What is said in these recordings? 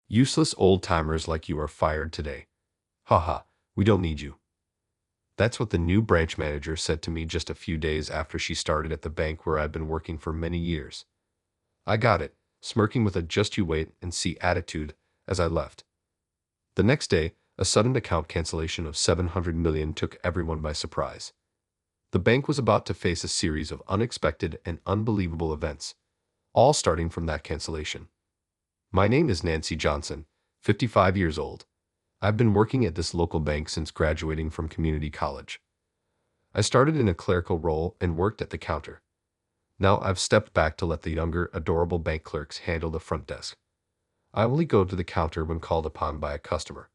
Useless old-timers like you are fired today. Haha, we don't need you. That's what the new branch manager said to me just a few days after she started at the bank where I'd been working for many years. I got it, smirking with a just you wait and see attitude as I left. The next day, a sudden account cancellation of 700 million took everyone by surprise. The bank was about to face a series of unexpected and unbelievable events, all starting from that cancellation. My name is Nancy Johnson, 55 years old. I've been working at this local bank since graduating from community college. I started in a clerical role and worked at the counter. Now I've stepped back to let the younger, adorable bank clerks handle the front desk. I only go to the counter when called upon by a customer.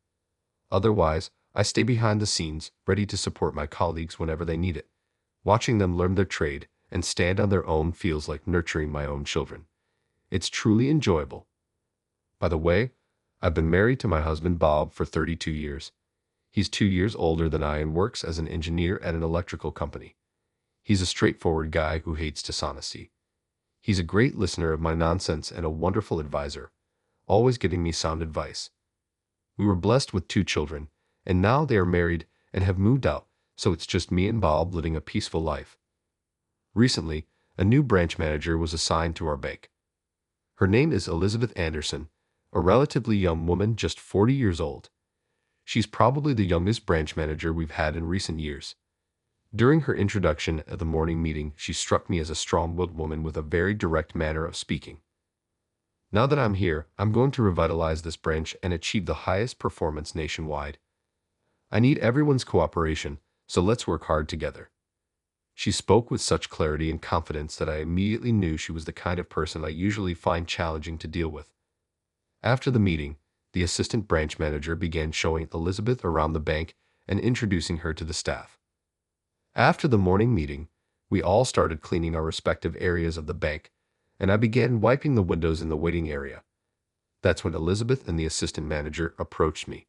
Otherwise, I stay behind the scenes, ready to support my colleagues whenever they need it. Watching them learn their trade and stand on their own feels like nurturing my own children. It's truly enjoyable. By the way, I've been married to my husband Bob for 32 years. He's 2 years older than I and works as an engineer at an electrical company. He's a straightforward guy who hates dishonesty. He's a great listener of my nonsense and a wonderful advisor, always giving me sound advice. We were blessed with 2 children, and now they are married and have moved out, so it's just me and Bob living a peaceful life. Recently, a new branch manager was assigned to our bank. Her name is Elizabeth Anderson, a relatively young woman just 40 years old. She's probably the youngest branch manager we've had in recent years. During her introduction at the morning meeting, she struck me as a strong-willed woman with a very direct manner of speaking. Now that I'm here, I'm going to revitalize this branch and achieve the highest performance nationwide. I need everyone's cooperation, so let's work hard together. She spoke with such clarity and confidence that I immediately knew she was the kind of person I usually find challenging to deal with. After the meeting, the assistant branch manager began showing Elizabeth around the bank and introducing her to the staff. After the morning meeting, we all started cleaning our respective areas of the bank, and I began wiping the windows in the waiting area. That's when Elizabeth and the assistant manager approached me.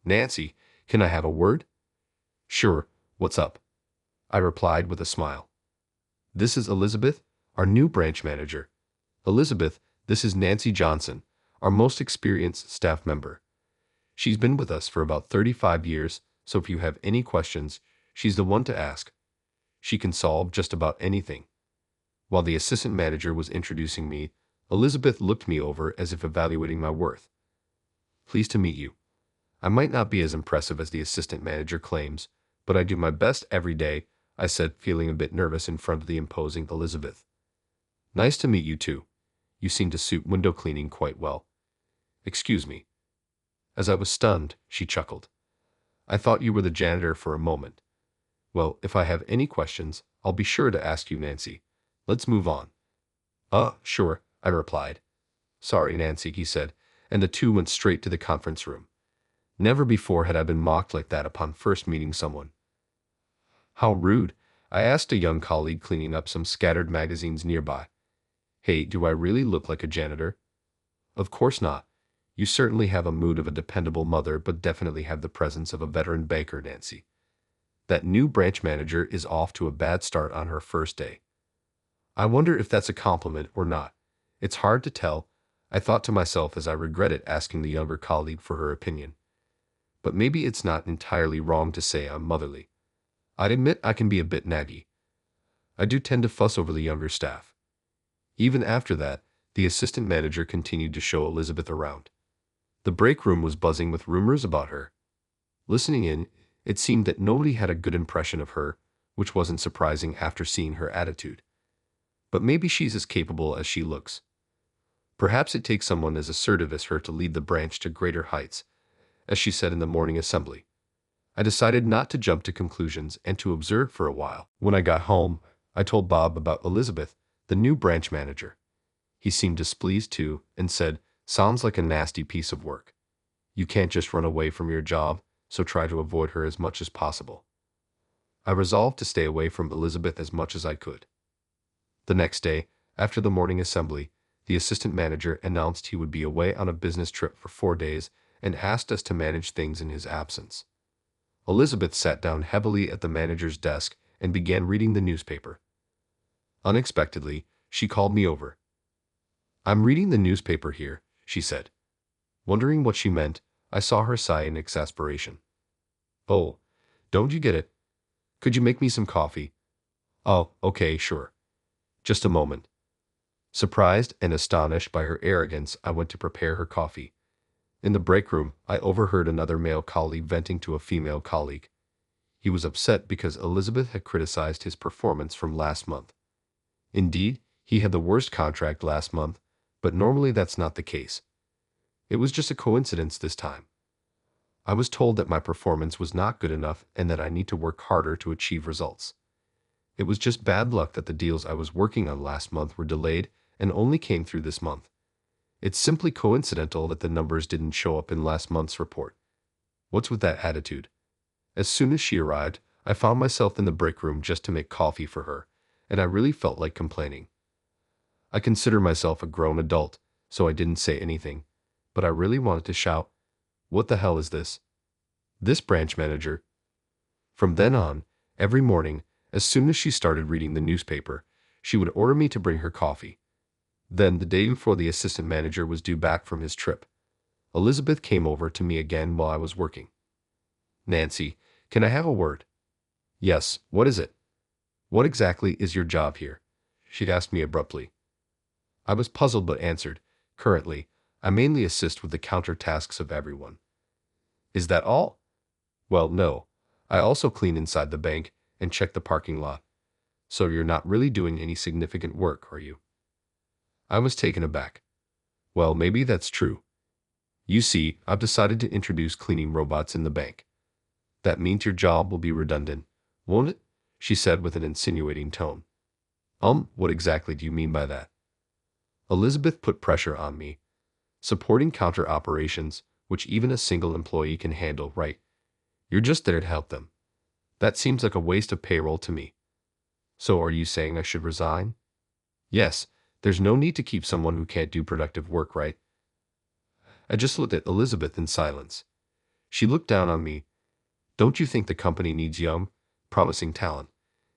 "Nancy, can I have a word?" "Sure, what's up?" I replied with a smile. "This is Elizabeth, our new branch manager. Elizabeth, this is Nancy Johnson, our most experienced staff member. She's been with us for about 35 years, so if you have any questions, she's the one to ask. She can solve just about anything." While the assistant manager was introducing me, Elizabeth looked me over as if evaluating my worth. "Pleased to meet you. I might not be as impressive as the assistant manager claims, but I do my best every day," I said, feeling a bit nervous in front of the imposing Elizabeth. "Nice to meet you too. You seem to suit window cleaning quite well." "Excuse me." As I was stunned, she chuckled. "I thought you were the janitor for a moment. Well, if I have any questions, I'll be sure to ask you, Nancy. Let's move on." Sure," I replied. "Sorry, Nancy," he said, and the two went straight to the conference room. Never before had I been mocked like that upon first meeting someone. "How rude," I asked a young colleague cleaning up some scattered magazines nearby. "Hey, do I really look like a janitor?" "Of course not. You certainly have a mood of a dependable mother, but definitely have the presence of a veteran banker, Nancy. That new branch manager is off to a bad start on her first day." I wonder if that's a compliment or not. It's hard to tell, I thought to myself as I regretted asking the younger colleague for her opinion. But maybe it's not entirely wrong to say I'm motherly. I'd admit I can be a bit naggy. I do tend to fuss over the younger staff. Even after that, the assistant manager continued to show Elizabeth around. The break room was buzzing with rumors about her. Listening in, it seemed that nobody had a good impression of her, which wasn't surprising after seeing her attitude. But maybe she's as capable as she looks. Perhaps it takes someone as assertive as her to lead the branch to greater heights, as she said in the morning assembly. I decided not to jump to conclusions and to observe for a while. When I got home, I told Bob about Elizabeth, the new branch manager. He seemed displeased too and said, "Sounds like a nasty piece of work. You can't just run away from your job, so try to avoid her as much as possible." I resolved to stay away from Elizabeth as much as I could. The next day, after the morning assembly, the assistant manager announced he would be away on a business trip for 4 days and asked us to manage things in his absence. Elizabeth sat down heavily at the manager's desk and began reading the newspaper. Unexpectedly, she called me over. "I'm reading the newspaper here," she said. Wondering what she meant, I saw her sigh in exasperation. Oh, don't you get it? Could you make me some coffee? Oh, okay, sure. Just a moment. Surprised and astonished by her arrogance, I went to prepare her coffee. In the break room, I overheard another male colleague venting to a female colleague. He was upset because Elizabeth had criticized his performance from last month. Indeed, he had the worst contract last month, but normally that's not the case. It was just a coincidence this time. I was told that my performance was not good enough and that I need to work harder to achieve results. It was just bad luck that the deals I was working on last month were delayed and only came through this month. It's simply coincidental that the numbers didn't show up in last month's report. What's with that attitude? As soon as she arrived, I found myself in the break room just to make coffee for her, and I really felt like complaining. I consider myself a grown adult, so I didn't say anything, but I really wanted to shout, "What the hell is this? This branch manager." From then on, every morning, as soon as she started reading the newspaper, she would order me to bring her coffee. Then, the day before the assistant manager was due back from his trip, Elizabeth came over to me again while I was working. "Nancy, can I have a word?" "Yes, what is it? What exactly is your job here?" she'd asked me abruptly. I was puzzled but answered, "Currently, I mainly assist with the counter tasks of everyone." "Is that all?" "Well, no. I also clean inside the bank and check the parking lot. So you're not really doing any significant work, are you?" I was taken aback. "Well, maybe that's true. You see, I've decided to introduce cleaning robots in the bank. That means your job will be redundant, won't it?" she said with an insinuating tone. What exactly do you mean by that?" Elizabeth put pressure on me. "Supporting counter operations, which even a single employee can handle, right? You're just there to help them. That seems like a waste of payroll to me. So are you saying I should resign?" "Yes, there's no need to keep someone who can't do productive work, right?" I just looked at Elizabeth in silence. She looked down on me. "Don't you think the company needs young, promising talent?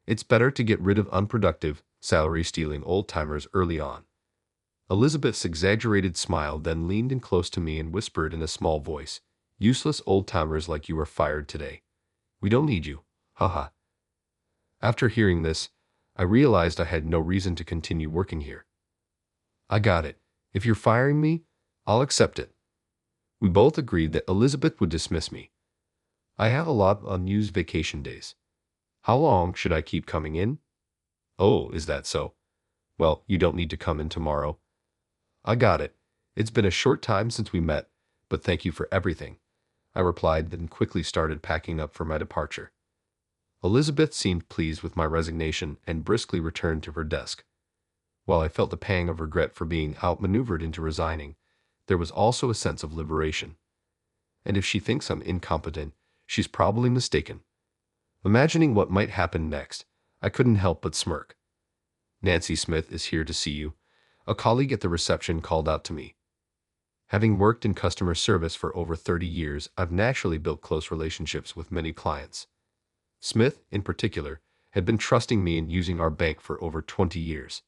It's better to get rid of unproductive, salary-stealing old-timers early on." Elizabeth's exaggerated smile then leaned in close to me and whispered in a small voice, "Useless old-timers like you are fired today. We don't need you. Haha." After hearing this, I realized I had no reason to continue working here. "I got it. If you're firing me, I'll accept it." We both agreed that Elizabeth would dismiss me. "I have a lot of unused vacation days. How long should I keep coming in?" "Oh, is that so? Well, you don't need to come in tomorrow." "I got it. It's been a short time since we met, but thank you for everything," I replied, then quickly started packing up for my departure. Elizabeth seemed pleased with my resignation and briskly returned to her desk. While I felt the pang of regret for being outmaneuvered into resigning, there was also a sense of liberation. And if she thinks I'm incompetent, she's probably mistaken. Imagining what might happen next, I couldn't help but smirk. "Nancy Smith is here to see you," a colleague at the reception called out to me. Having worked in customer service for over 30 years, I've naturally built close relationships with many clients. Smith, in particular, had been trusting me in using our bank for over 20 years.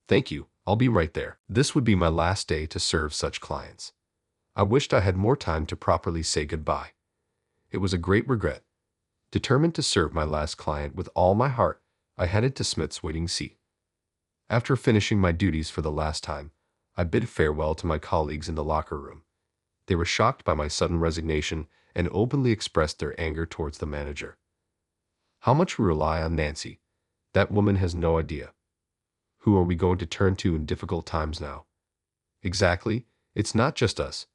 "Thank you, I'll be right there." This would be my last day to serve such clients. I wished I had more time to properly say goodbye. It was a great regret. Determined to serve my last client with all my heart, I headed to Smith's waiting seat. After finishing my duties for the last time, I bid farewell to my colleagues in the locker room. They were shocked by my sudden resignation and openly expressed their anger towards the manager. How much we rely on Nancy. That woman has no idea. Who are we going to turn to in difficult times now? Exactly, it's not just us.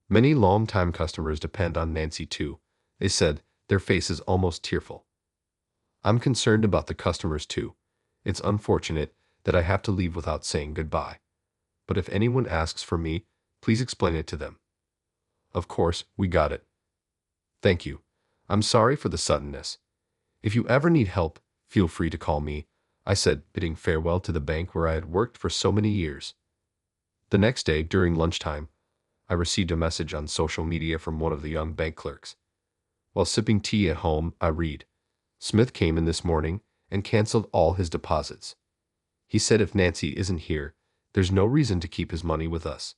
Many long-time customers depend on Nancy too, they said, their faces almost tearful. I'm concerned about the customers too. It's unfortunate that I have to leave without saying goodbye. But if anyone asks for me, please explain it to them. Of course, we got it. Thank you. I'm sorry for the suddenness. If you ever need help, feel free to call me, I said, bidding farewell to the bank where I had worked for so many years. The next day, during lunchtime, I received a message on social media from one of the young bank clerks. While sipping tea at home, I read, "Smith came in this morning and canceled all his deposits. He said if Nancy isn't here, there's no reason to keep his money with us."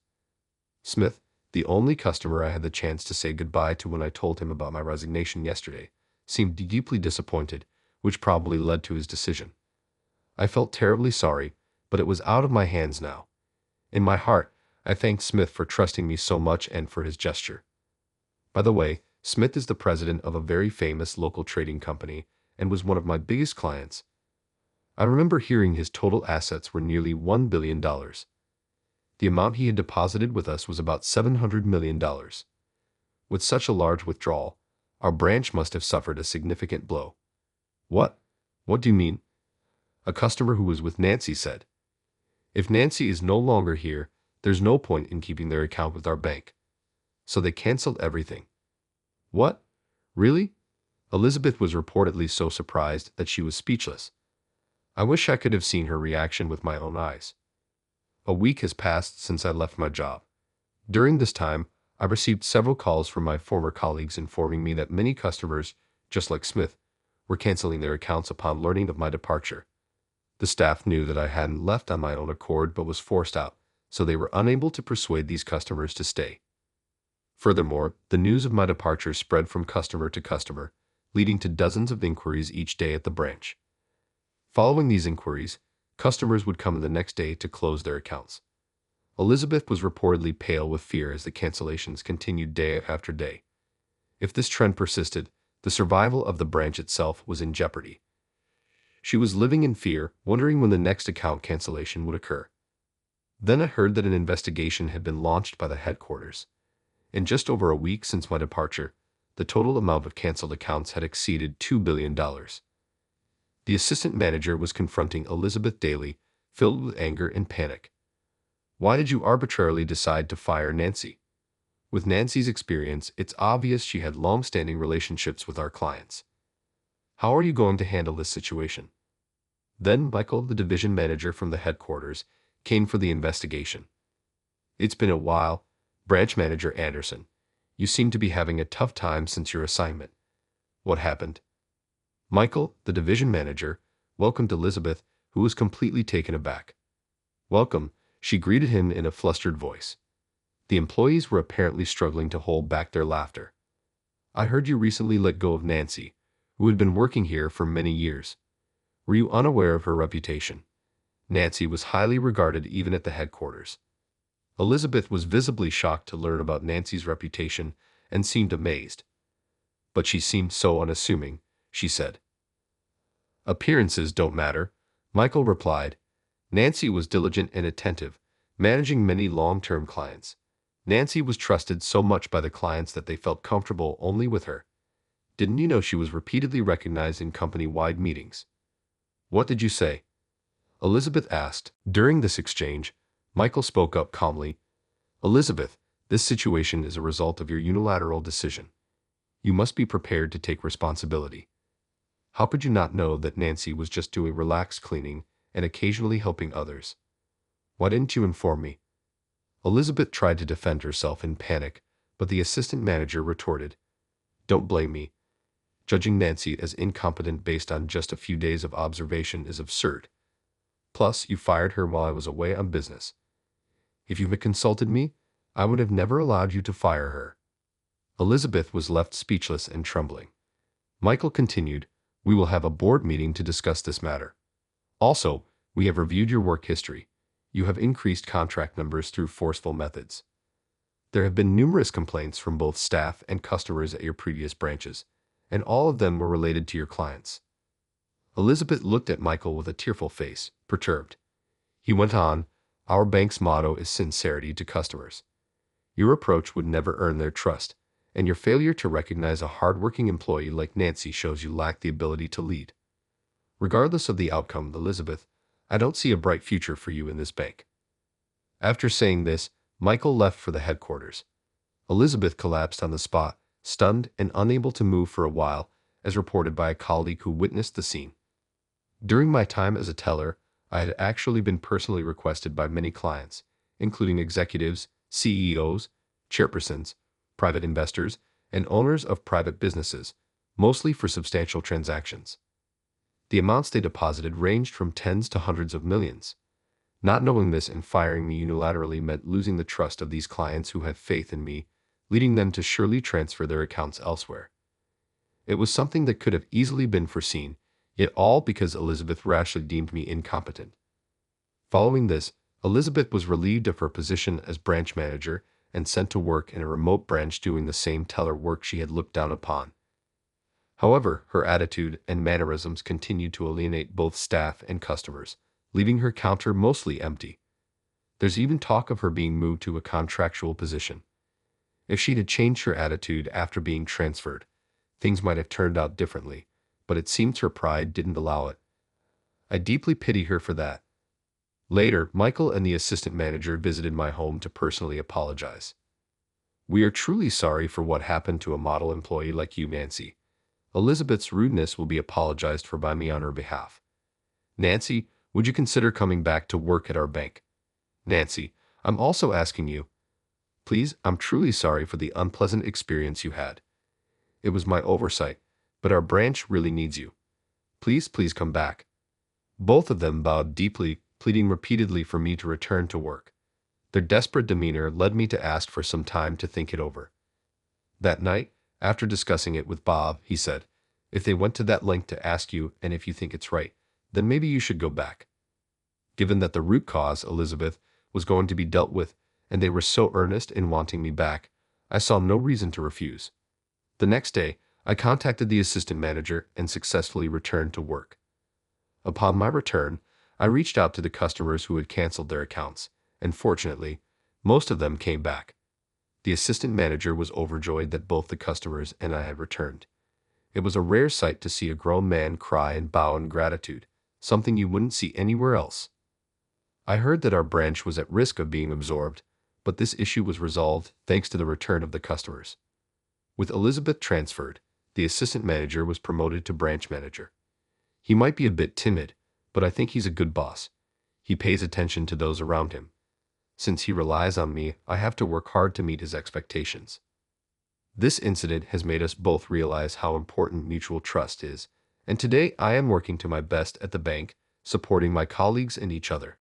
Smith, The only customer I had the chance to say goodbye to when I told him about my resignation yesterday seemed deeply disappointed, which probably led to his decision. I felt terribly sorry, but it was out of my hands now. In my heart, I thanked Smith for trusting me so much and for his gesture. By the way, Smith is the president of a very famous local trading company and was one of my biggest clients. I remember hearing his total assets were nearly $1 billion. The amount he had deposited with us was about $700 million. With such a large withdrawal, our branch must have suffered a significant blow. What? What do you mean? A customer who was with Nancy said. If Nancy is no longer here, there's no point in keeping their account with our bank. So they canceled everything. What? Really? Elizabeth was reportedly so surprised that she was speechless. I wish I could have seen her reaction with my own eyes. A week has passed since I left my job. During this time, I received several calls from my former colleagues informing me that many customers, just like Smith, were canceling their accounts upon learning of my departure. The staff knew that I hadn't left on my own accord but was forced out, so they were unable to persuade these customers to stay. Furthermore, the news of my departure spread from customer to customer, leading to dozens of inquiries each day at the branch. Following these inquiries, customers would come the next day to close their accounts. Elizabeth was reportedly pale with fear as the cancellations continued day after day. If this trend persisted, the survival of the branch itself was in jeopardy. She was living in fear, wondering when the next account cancellation would occur. Then I heard that an investigation had been launched by the headquarters. In just over a week since my departure, the total amount of canceled accounts had exceeded $2 billion. The assistant manager was confronting Elizabeth daily, filled with anger and panic. Why did you arbitrarily decide to fire Nancy? With Nancy's experience, it's obvious she had long-standing relationships with our clients. How are you going to handle this situation? Then Michael, the division manager from the headquarters, came for the investigation. It's been a while, Branch Manager Anderson. You seem to be having a tough time since your assignment. What happened? Michael, the division manager, welcomed Elizabeth, who was completely taken aback. Welcome, she greeted him in a flustered voice. The employees were apparently struggling to hold back their laughter. I heard you recently let go of Nancy, who had been working here for many years. Were you unaware of her reputation? Nancy was highly regarded even at the headquarters. Elizabeth was visibly shocked to learn about Nancy's reputation and seemed amazed. But she seemed so unassuming, she said. Appearances don't matter, Michael replied. Nancy was diligent and attentive, managing many long-term clients. Nancy was trusted so much by the clients that they felt comfortable only with her. Didn't you know she was repeatedly recognized in company-wide meetings? What did you say? Elizabeth asked. During this exchange, Michael spoke up calmly. Elizabeth, this situation is a result of your unilateral decision. You must be prepared to take responsibility. How could you not know that Nancy was just doing relaxed cleaning and occasionally helping others? Why didn't you inform me? Elizabeth tried to defend herself in panic, but the assistant manager retorted, Don't blame me. Judging Nancy as incompetent based on just a few days of observation is absurd. Plus, you fired her while I was away on business. If you had consulted me, I would have never allowed you to fire her. Elizabeth was left speechless and trembling. Michael continued, We will have a board meeting to discuss this matter. Also, we have reviewed your work history. You have increased contract numbers through forceful methods. There have been numerous complaints from both staff and customers at your previous branches, and all of them were related to your clients. Elizabeth looked at Michael with a tearful face, perturbed. He went on, Our bank's motto is sincerity to customers. Your approach would never earn their trust, and your failure to recognize a hardworking employee like Nancy shows you lack the ability to lead. Regardless of the outcome, Elizabeth, I don't see a bright future for you in this bank. After saying this, Michael left for the headquarters. Elizabeth collapsed on the spot, stunned and unable to move for a while, as reported by a colleague who witnessed the scene. During my time as a teller, I had actually been personally requested by many clients, including executives, CEOs, chairpersons, private investors, and owners of private businesses, mostly for substantial transactions. The amounts they deposited ranged from tens to hundreds of millions. Not knowing this and firing me unilaterally meant losing the trust of these clients who have faith in me, leading them to surely transfer their accounts elsewhere. It was something that could have easily been foreseen, yet all because Elizabeth rashly deemed me incompetent. Following this, Elizabeth was relieved of her position as branch manager and sent to work in a remote branch doing the same teller work she had looked down upon. However, her attitude and mannerisms continued to alienate both staff and customers, leaving her counter mostly empty. There's even talk of her being moved to a contractual position. If she'd had changed her attitude after being transferred, things might have turned out differently, but it seems her pride didn't allow it. I deeply pity her for that. Later, Michael and the assistant manager visited my home to personally apologize. "We are truly sorry for what happened to a model employee like you, Nancy. Elizabeth's rudeness will be apologized for by me on her behalf. Nancy, would you consider coming back to work at our bank? Nancy, I'm also asking you. Please, I'm truly sorry for the unpleasant experience you had. It was my oversight, but our branch really needs you. Please, please come back." Both of them bowed deeply, pleading repeatedly for me to return to work. Their desperate demeanor led me to ask for some time to think it over. That night, after discussing it with Bob, he said, "If they went to that length to ask you and if you think it's right, then maybe you should go back." Given that the root cause, Elizabeth, was going to be dealt with, and they were so earnest in wanting me back, I saw no reason to refuse. The next day, I contacted the assistant manager and successfully returned to work. Upon my return, I reached out to the customers who had canceled their accounts, and fortunately, most of them came back. The assistant manager was overjoyed that both the customers and I had returned. It was a rare sight to see a grown man cry and bow in gratitude, something you wouldn't see anywhere else. I heard that our branch was at risk of being absorbed, but this issue was resolved thanks to the return of the customers. With Elizabeth transferred, the assistant manager was promoted to branch manager. He might be a bit timid, but I think he's a good boss. He pays attention to those around him. Since he relies on me, I have to work hard to meet his expectations. This incident has made us both realize how important mutual trust is, and today I am working to my best at the bank, supporting my colleagues and each other.